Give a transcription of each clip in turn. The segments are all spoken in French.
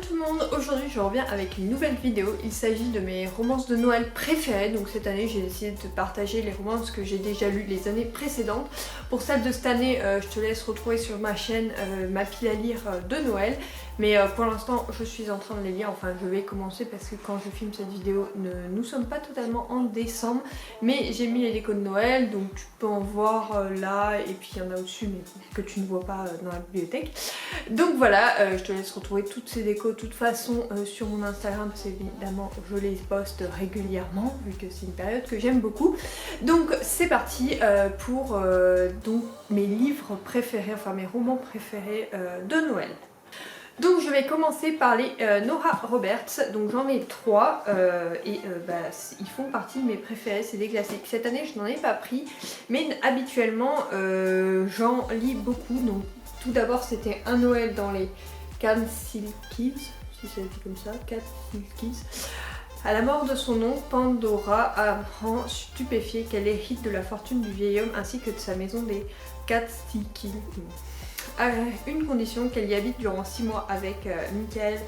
tout le monde, aujourd'hui je reviens avec une nouvelle vidéo. Il s'agit de mes romances de Noël préférées. Donc cette année j'ai décidé de partager les romances que j'ai déjà lues les années précédentes. Pour celle de cette année, je te laisse retrouver sur ma chaîne ma pile à lire de Noël. Mais pour l'instant je suis en train de les lire, enfin je vais commencer parce que quand je filme cette vidéo nous sommes pas totalement en décembre. Mais j'ai mis les décos de Noël, donc tu peux en voir là et puis il y en a au-dessus mais que tu ne vois pas dans la bibliothèque. Donc voilà, je te laisse retrouver toutes ces décos de toute façon sur mon Instagram parce qu'évidemment je les poste régulièrement vu que c'est une période que j'aime beaucoup. Donc c'est parti pour donc mes livres préférés, enfin mes romans préférés de Noël. Donc je vais commencer par les Nora Roberts, donc j'en ai 3 et ils font partie de mes préférés, c'est des classiques. Cette année je n'en ai pas pris, mais habituellement j'en lis beaucoup. Donc tout d'abord c'était Un Noël dans les Catskills, si ça dit comme ça, Catskills. À la mort de son oncle, Pandora apprend stupéfiée qu'elle hérite de la fortune du vieil homme ainsi que de sa maison des Catskills. À une condition, qu'elle y habite durant 6 mois avec Michael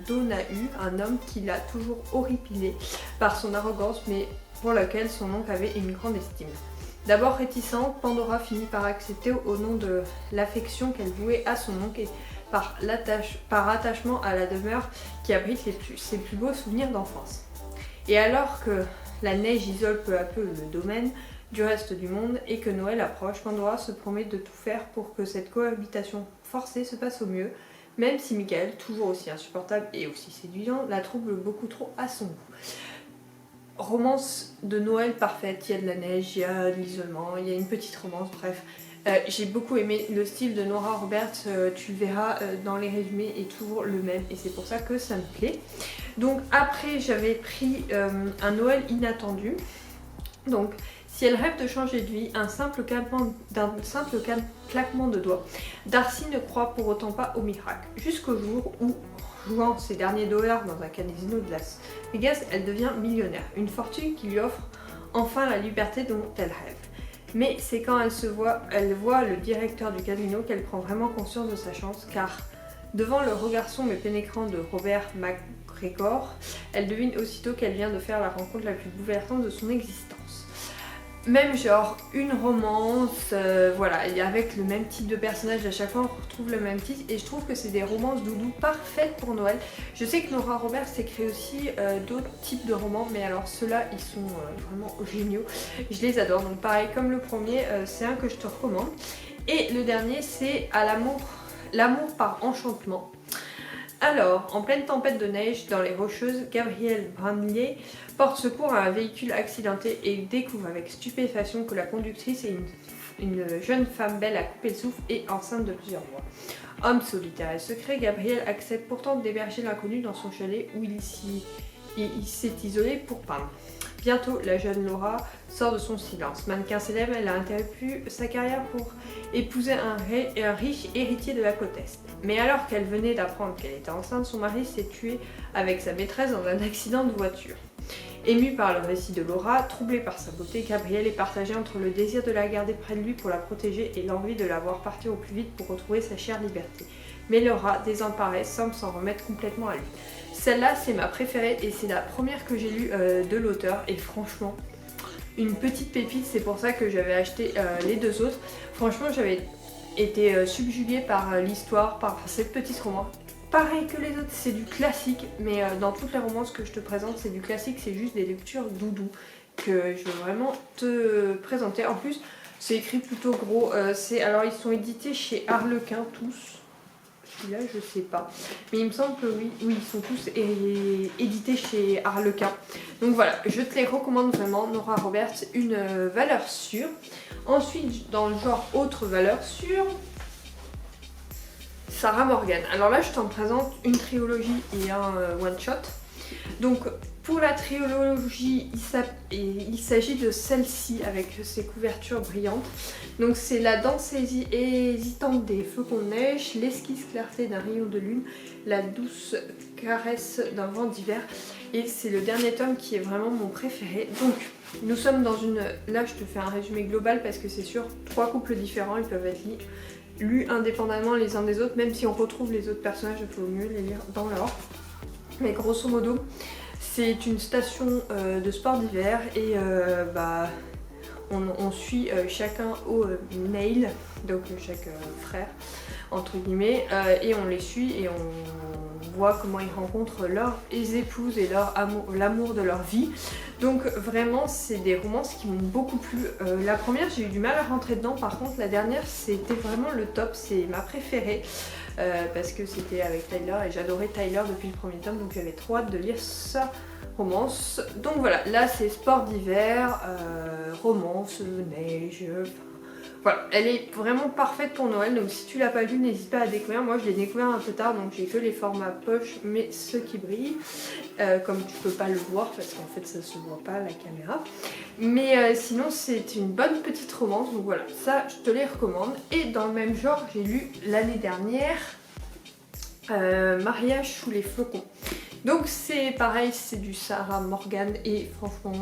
Donahue, un homme qui l'a toujours horripilé par son arrogance mais pour lequel son oncle avait une grande estime. D'abord réticente, Pandora finit par accepter au nom de l'affection qu'elle vouait à son oncle et par attachement à la demeure qui abrite ses plus beaux souvenirs d'enfance. Et alors que la neige isole peu à peu le domaine du reste du monde et que Noël approche, Pandora se promet de tout faire pour que cette cohabitation forcée se passe au mieux, même si Michael, toujours aussi insupportable et aussi séduisant, la trouble beaucoup trop à son goût. Romance de Noël parfaite, il y a de la neige, il y a de l'isolement, il y a une petite romance, bref. J'ai beaucoup aimé le style de Nora Roberts, tu le verras dans les résumés, est toujours le même et c'est pour ça que ça me plaît. Donc après j'avais pris Un Noël inattendu. Donc si elle rêve de changer de vie, d'un simple claquement de doigts, Darcy ne croit pour autant pas au miracle. Jusqu'au jour où, jouant ses derniers dollars dans un casino de Las Vegas, elle devient millionnaire. Une fortune qui lui offre enfin la liberté dont elle rêve. Mais c'est quand elle voit le directeur du casino qu'elle prend vraiment conscience de sa chance, car devant le regard sombre et pénétrant de Robert McGregor, elle devine aussitôt qu'elle vient de faire la rencontre la plus bouleversante de son existence. Même genre, une romance, voilà, et avec le même type de personnage, à chaque fois on retrouve le même titre, et je trouve que c'est des romances doudou parfaites pour Noël. Je sais que Nora Roberts écrit aussi d'autres types de romans, mais alors ceux-là ils sont vraiment géniaux, je les adore. Donc pareil, comme le premier, c'est un que je te recommande. Et le dernier c'est À l'amour par enchantement. Alors, en pleine tempête de neige dans les Rocheuses, Gabrielle Branlier porte secours à un véhicule accidenté et découvre avec stupéfaction que la conductrice est une jeune femme belle à couper le souffle et enceinte de plusieurs mois. Homme solitaire et secret, Gabrielle accepte pourtant d'héberger l'inconnu dans son chalet où il s'est isolé pour peindre. Bientôt, la jeune Laura sort de son silence. Mannequin célèbre, elle a interrompu sa carrière pour épouser un riche héritier de la côte Est. Mais alors qu'elle venait d'apprendre qu'elle était enceinte, son mari s'est tué avec sa maîtresse dans un accident de voiture. Émue par le récit de Laura, troublée par sa beauté, Gabrielle est partagée entre le désir de la garder près de lui pour la protéger et l'envie de la voir partir au plus vite pour retrouver sa chère liberté. Mais Laura, désemparée, semble s'en remettre complètement à lui. Celle-là, c'est ma préférée et c'est la première que j'ai lue de l'auteur et franchement, une petite pépite, c'est pour ça que j'avais acheté les deux autres. Franchement, j'avais été subjuguée par l'histoire, par cette petite romance. Pareil que les autres, c'est du classique, mais dans toutes les romances que je te présente, c'est du classique, c'est juste des lectures doudou que je veux vraiment te présenter. En plus, c'est écrit plutôt gros. Alors, ils sont édités chez Harlequin tous. Celui-là, je sais pas. Mais il me semble que oui, ils sont tous édités chez Harlequin. Donc voilà, je te les recommande vraiment. Nora Roberts, une valeur sûre. Ensuite, dans le genre autre valeur sûre, Sarah Morgan. Alors là, je t'en présente une trilogie et un one-shot. Donc pour la trilogie, il s'agit de celle-ci avec ses couvertures brillantes. Donc c'est la danse hésitante des flocons de neige, l'esquisse clarté d'un rayon de lune, la douce caresse d'un vent d'hiver. Et c'est le dernier tome qui est vraiment mon préféré. Donc nous sommes dans une... Là je te fais un résumé global parce que c'est sur 3 couples différents, ils peuvent être lus indépendamment les uns des autres. Même si on retrouve les autres personnages, il faut mieux les lire dans l'ordre. Mais grosso modo, c'est une station de sport d'hiver et on suit chacun au nail, donc chaque frère entre guillemets, et on les suit et on voit comment ils rencontrent leurs épouses et l'amour de leur vie. Donc vraiment c'est des romances qui m'ont beaucoup plu. La première j'ai eu du mal à rentrer dedans, par contre la dernière c'était vraiment le top, c'est ma préférée. Parce que c'était avec Tyler et j'adorais Tyler depuis le premier tome, donc j'avais trop hâte de lire sa romance. Donc voilà, là c'est sport d'hiver, romance, neige, voilà, elle est vraiment parfaite pour Noël, donc si tu l'as pas lu, n'hésite pas à découvrir. Moi je l'ai découvert un peu tard, donc j'ai que les formats poche, mais ceux qui brillent, comme tu peux pas le voir parce qu'en fait ça se voit pas à la caméra. Mais sinon c'est une bonne petite romance, donc voilà, ça je te les recommande. Et dans le même genre, j'ai lu l'année dernière Mariage sous les flocons. Donc c'est pareil, c'est du Sarah Morgan et franchement,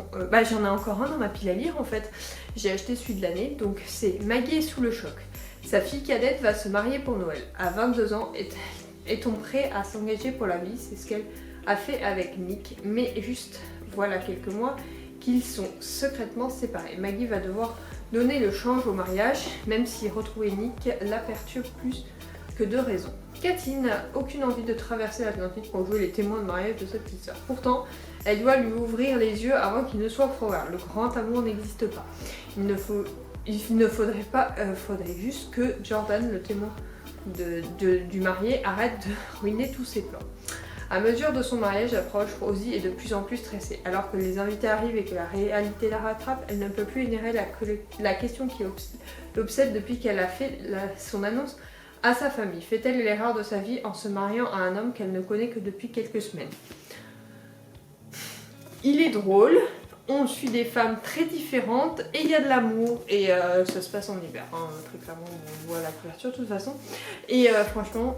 j'en ai encore un dans ma pile à lire en fait. J'ai acheté celui de l'année, donc c'est Maggie est sous le choc. Sa fille cadette va se marier pour Noël. À 22 ans, est-on prêt à s'engager pour la vie? C'est ce qu'elle a fait avec Nick, mais juste voilà quelques mois qu'ils sont secrètement séparés. Maggie va devoir donner le change au mariage, même si retrouver Nick la perturbe plus que de raison. Cathy n'a aucune envie de traverser l'Atlantique pour jouer les témoins de mariage de sa petite sœur. Pourtant, elle doit lui ouvrir les yeux avant qu'il ne soit trop tard. Le grand amour n'existe pas. Il ne faudrait pas, faudrait juste que Jordan, le témoin du marié, arrête de ruiner tous ses plans. À mesure de son mariage approche, Rosie est de plus en plus stressée. Alors que les invités arrivent et que la réalité la rattrape, elle ne peut plus ignorer la question qui l'obsède depuis qu'elle a fait son annonce à sa famille. Fait-elle l'erreur de sa vie en se mariant à un homme qu'elle ne connaît que depuis quelques semaines? Il est drôle, on suit des femmes très différentes et il y a de l'amour et ça se passe en hiver, hein, très clairement on voit la couverture de toute façon. Et franchement,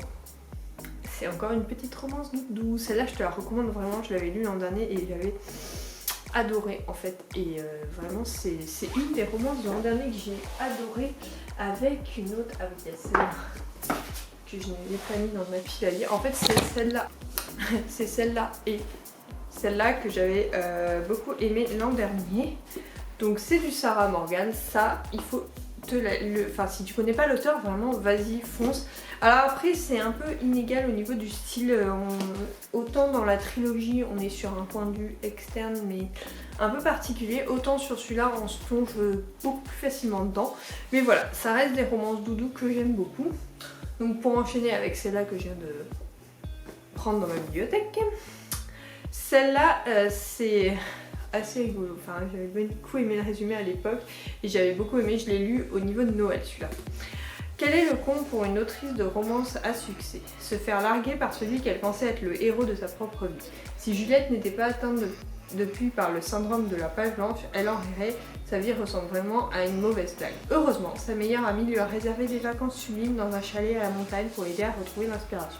c'est encore une petite romance douce. Celle-là je te la recommande vraiment, je l'avais lue l'an dernier et j'avais adoré en fait. Et vraiment c'est une des romances de l'an dernier que j'ai adoré avec une autre, ah oui, celle-là que je n'ai pas mis dans ma pile à lire. En fait c'est celle-là, c'est celle-là et celle-là que j'avais beaucoup aimé l'an dernier. Donc c'est du Sarah Morgan, ça il faut enfin si tu connais pas l'auteur, vraiment vas-y fonce. Alors après c'est un peu inégal au niveau du style, autant dans la trilogie on est sur un point de vue externe mais un peu particulier, autant sur celui-là on se plonge beaucoup plus facilement dedans. Mais voilà, ça reste des romances doudou que j'aime beaucoup. Donc pour enchaîner avec celle-là que je viens de prendre dans ma bibliothèque, celle-là c'est assez rigolo, enfin j'avais beaucoup aimé le résumé à l'époque et j'avais beaucoup aimé, je l'ai lu au niveau de Noël celui-là. Quel est le comble pour une autrice de romance à succès? Se faire larguer par celui qu'elle pensait être le héros de sa propre vie. Si Juliette n'était pas atteinte depuis par le syndrome de la page blanche, elle en rirait, sa vie ressemble vraiment à une mauvaise blague. Heureusement, sa meilleure amie lui a réservé des vacances sublimes dans un chalet à la montagne pour l'aider à retrouver l'inspiration.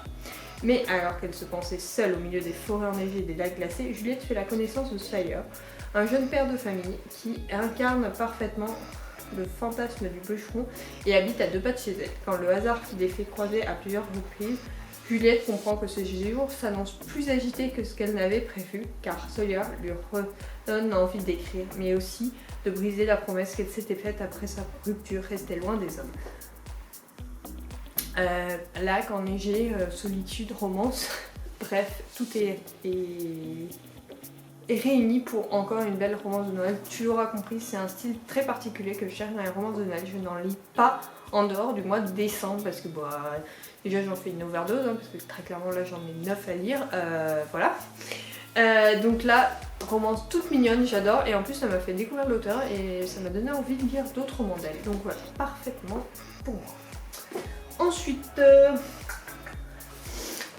Mais alors qu'elle se pensait seule au milieu des forêts enneigées et des lacs glacés, Juliette fait la connaissance de Sawyer, un jeune père de famille qui incarne parfaitement le fantasme du bûcheron et habite à 2 pas de chez elle. Quand le hasard qui les fait croiser à plusieurs reprises, Juliette comprend que ce jour s'annonce plus agité que ce qu'elle n'avait prévu, car Sawyer lui redonne envie d'écrire, mais aussi de briser la promesse qu'elle s'était faite après sa rupture, rester loin des hommes. Lac enneigé, solitude, romance, bref, tout est réuni pour encore une belle romance de Noël. Tu l'auras compris, c'est un style très particulier que je cherche dans les romances de Noël. Je n'en lis pas en dehors du mois de décembre parce que déjà j'en fais une overdose, hein, parce que très clairement là j'en ai 9 à lire, voilà. Donc là, romance toute mignonne, j'adore, et en plus ça m'a fait découvrir l'auteur et ça m'a donné envie de lire d'autres romans d'elle. Donc voilà, parfaitement pour moi. Ensuite,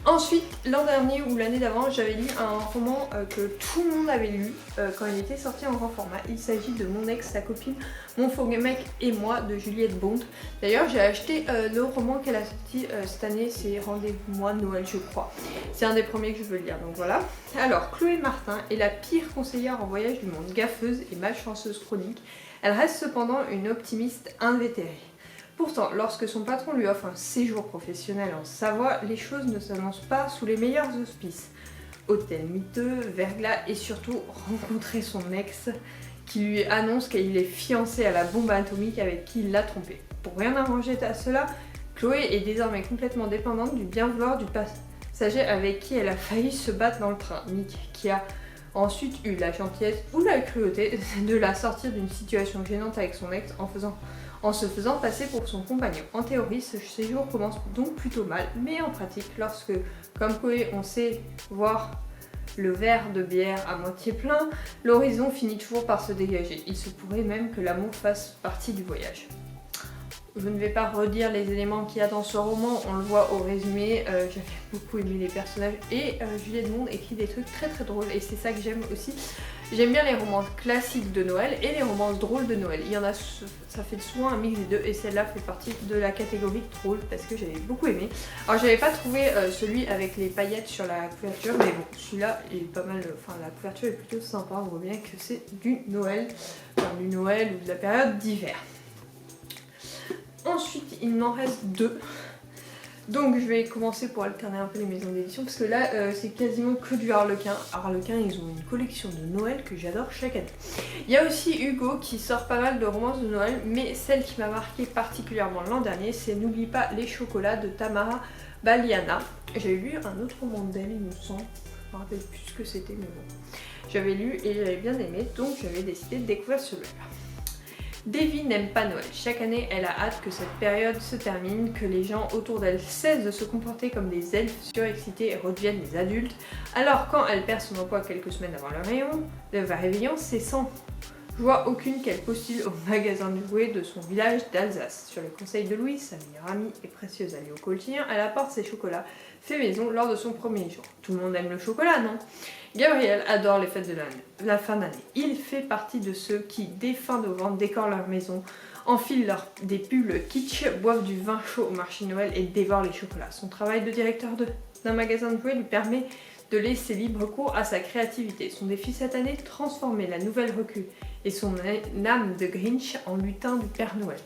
Ensuite, l'an dernier ou l'année d'avant, j'avais lu un roman que tout le monde avait lu quand il était sorti en grand format. Il s'agit de Mon ex, sa copine, mon faux mec et moi de Juliette Bond. D'ailleurs, j'ai acheté le roman qu'elle a sorti cette année, c'est Rendez-moi Noël, je crois. C'est un des premiers que je veux lire, donc voilà. Alors, Chloé Martin est la pire conseillère en voyage du monde, gaffeuse et malchanceuse chronique. Elle reste cependant une optimiste invétérée. Pourtant, lorsque son patron lui offre un séjour professionnel en Savoie, les choses ne s'annoncent pas sous les meilleurs auspices. Hôtel miteux, verglas et surtout rencontrer son ex qui lui annonce qu'il est fiancé à la bombe atomique avec qui il l'a trompé. Pour rien arranger à cela, Chloé est désormais complètement dépendante du bien vouloir du passager avec qui elle a failli se battre dans le train, Nick, qui a ensuite eu la gentillesse ou la cruauté de la sortir d'une situation gênante avec son ex en se faisant passer pour son compagnon. En théorie, ce séjour commence donc plutôt mal, mais en pratique, lorsque, comme Chloé, on sait voir le verre de bière à moitié plein, l'horizon finit toujours par se dégager. Il se pourrait même que l'amour fasse partie du voyage. Je ne vais pas redire les éléments qu'il y a dans ce roman, on le voit au résumé, j'avais beaucoup aimé les personnages et Juliette Bond écrit des trucs très très drôles et c'est ça que j'aime aussi. J'aime bien les romances classiques de Noël et les romances drôles de Noël. Il y en a, ça fait souvent un mix des deux et celle-là fait partie de la catégorie drôle parce que j'avais beaucoup aimé. Alors j'avais pas trouvé celui avec les paillettes sur la couverture mais bon celui-là est pas mal, enfin la couverture est plutôt sympa, on voit bien que c'est du Noël, enfin du Noël ou de la période d'hiver. Ensuite, il m'en reste deux. Donc je vais commencer pour alterner un peu les maisons d'édition parce que là c'est quasiment que du Harlequin. Harlequin, ils ont une collection de Noël que j'adore chaque année. Il y a aussi Hugo qui sort pas mal de romances de Noël, mais celle qui m'a marqué particulièrement l'an dernier, c'est N'oublie pas les chocolats de Tamara Baliana. J'avais lu un autre roman d'elle, il me semble. Je me rappelle plus ce que c'était, mais bon. J'avais lu et j'avais bien aimé, donc j'avais décidé de découvrir celui-là. Davy n'aime pas Noël. Chaque année, elle a hâte que cette période se termine, que les gens autour d'elle cessent de se comporter comme des elfes surexcités et redeviennent des adultes. Alors quand elle perd son emploi quelques semaines avant le réveillon, c'est sans joie aucune qu'elle postule au magasin de jouets de son village d'Alsace. Sur le conseil de Louise, sa meilleure amie et précieuse alliée au quotidien, elle apporte ses chocolats faits maison lors de son premier jour. Tout le monde aime le chocolat, non ? Gabriel adore les fêtes de la fin d'année. Il fait partie de ceux qui, dès fin novembre, décorent leur maison, enfilent des pulls kitsch, boivent du vin chaud au marché Noël et dévorent les chocolats. Son travail de directeur d'un magasin de jouets lui permet de laisser libre cours à sa créativité. Son défi cette année, transformer la nouvelle recrue et son âme de Grinch en lutin du Père Noël.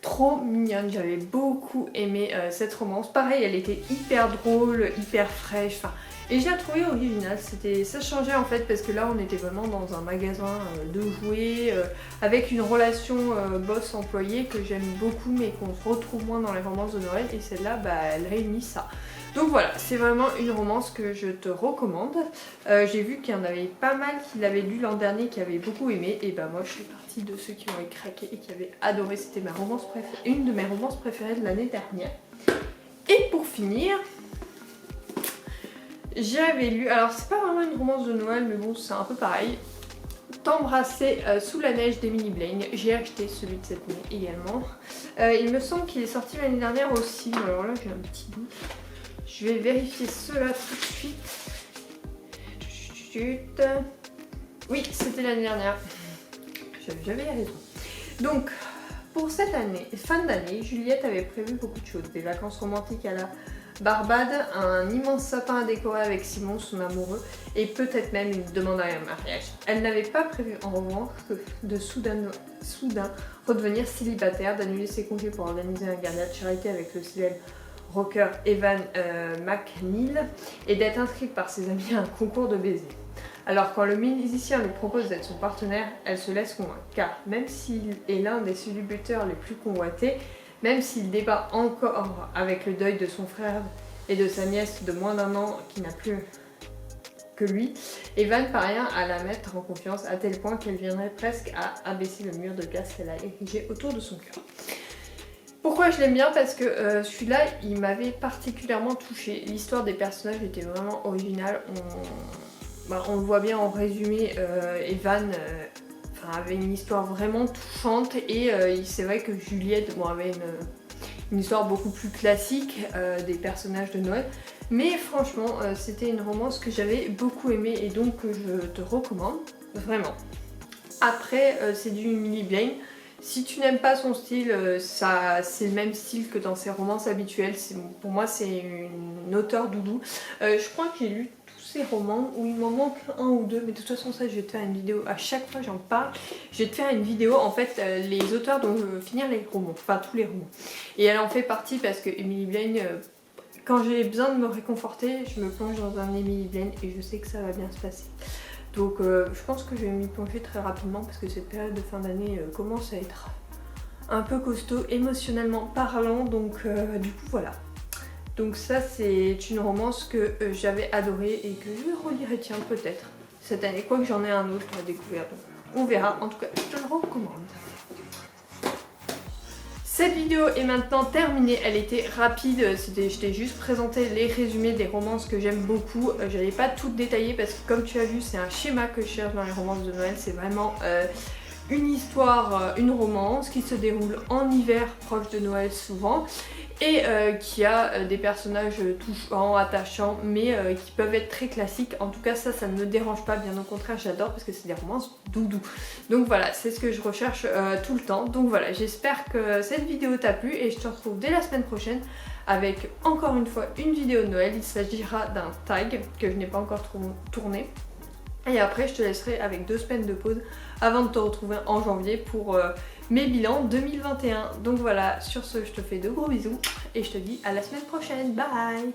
Trop mignonne, j'avais beaucoup aimé cette romance. Pareil, elle était hyper drôle, hyper fraîche, et je l'ai trouvée originale. Ça changeait en fait parce que là on était vraiment dans un magasin de jouets avec une relation boss-employé que j'aime beaucoup mais qu'on retrouve moins dans les romances de Noël et celle-là elle réunit ça. Donc voilà, c'est vraiment une romance que je te recommande. J'ai vu qu'il y en avait pas mal qui l'avaient lu l'an dernier, qui avaient beaucoup aimé. Et moi je fais partie de ceux qui ont craqué et qui avaient adoré. C'était une de mes romances préférées de l'année dernière. Et pour finir, j'avais lu, alors c'est pas vraiment une romance de Noël mais bon c'est un peu pareil. T'embrasser sous la neige d'Emily Blaine. J'ai acheté celui de cette année également. Il me semble qu'il est sorti l'année dernière aussi, mais alors là j'ai un petit doute. Je vais vérifier cela tout de suite. Oui, c'était l'année dernière. J'avais raison. Donc, pour cette année, fin d'année, Juliette avait prévu beaucoup de choses. Des vacances romantiques à la Barbade, un immense sapin à décorer avec Simon, son amoureux, et peut-être même une demande à un mariage. Elle n'avait pas prévu en revanche de soudain redevenir célibataire, d'annuler ses congés pour organiser un gala de charité avec le célèbre rocker Evan McNeil et d'être inscrite par ses amis à un concours de baisers. Alors quand le musicien lui propose d'être son partenaire, elle se laisse convaincre, car même s'il est l'un des célibataires les plus convoités, même s'il débat encore avec le deuil de son frère et de sa nièce de moins d'1 an qui n'a plus que lui, Evan parvient à la mettre en confiance à tel point qu'elle viendrait presque à abaisser le mur de glace qu'elle a érigé autour de son cœur. Pourquoi je l'aime bien? Parce que celui-là, il m'avait particulièrement touchée. L'histoire des personnages était vraiment originale. On le voit bien en résumé, Evan avait une histoire vraiment touchante et c'est vrai que Juliette avait une histoire beaucoup plus classique des personnages de Noël. Mais franchement, c'était une romance que j'avais beaucoup aimée et donc que je te recommande, vraiment. Après, c'est du Emily Blaine. Si tu n'aimes pas son style, c'est le même style que dans ses romances habituelles. Pour moi, c'est une auteure doudou. Je crois que j'ai lu tous ses romans, où il m'en manque un ou deux, mais de toute façon ça je vais te faire une vidéo. À chaque fois j'en parle, je vais te faire une vidéo en fait les auteurs dont je veux finir les romans, enfin tous les romans. Et elle en fait partie parce que Emily Blaine, quand j'ai besoin de me réconforter, je me plonge dans un Emily Blaine et je sais que ça va bien se passer. Donc je pense que je vais m'y plonger très rapidement parce que cette période de fin d'année commence à être un peu costaud émotionnellement parlant, donc du coup voilà. Donc ça c'est une romance que j'avais adorée et que je relirai tiens peut-être cette année, quoique j'en ai un autre à découvrir, donc on verra, en tout cas je te le recommande. Cette vidéo est maintenant terminée, elle était rapide, je t'ai juste présenté les résumés des romances que j'aime beaucoup. J'allais pas toutes détailler parce que comme tu as vu c'est un schéma que je cherche dans les romances de Noël, c'est vraiment une histoire, une romance qui se déroule en hiver proche de Noël souvent et qui a des personnages touchants, attachants mais qui peuvent être très classiques. En tout cas ça ne me dérange pas, bien au contraire j'adore parce que c'est des romances doudou. Donc voilà, c'est ce que je recherche tout le temps. Donc voilà, j'espère que cette vidéo t'a plu et je te retrouve dès la semaine prochaine avec encore une fois une vidéo de Noël. Il s'agira d'un tag que je n'ai pas encore tourné. Et après je te laisserai avec 2 semaines de pause avant de te retrouver en janvier pour mes bilans 2021. Donc voilà, sur ce je te fais de gros bisous et je te dis à la semaine prochaine. Bye.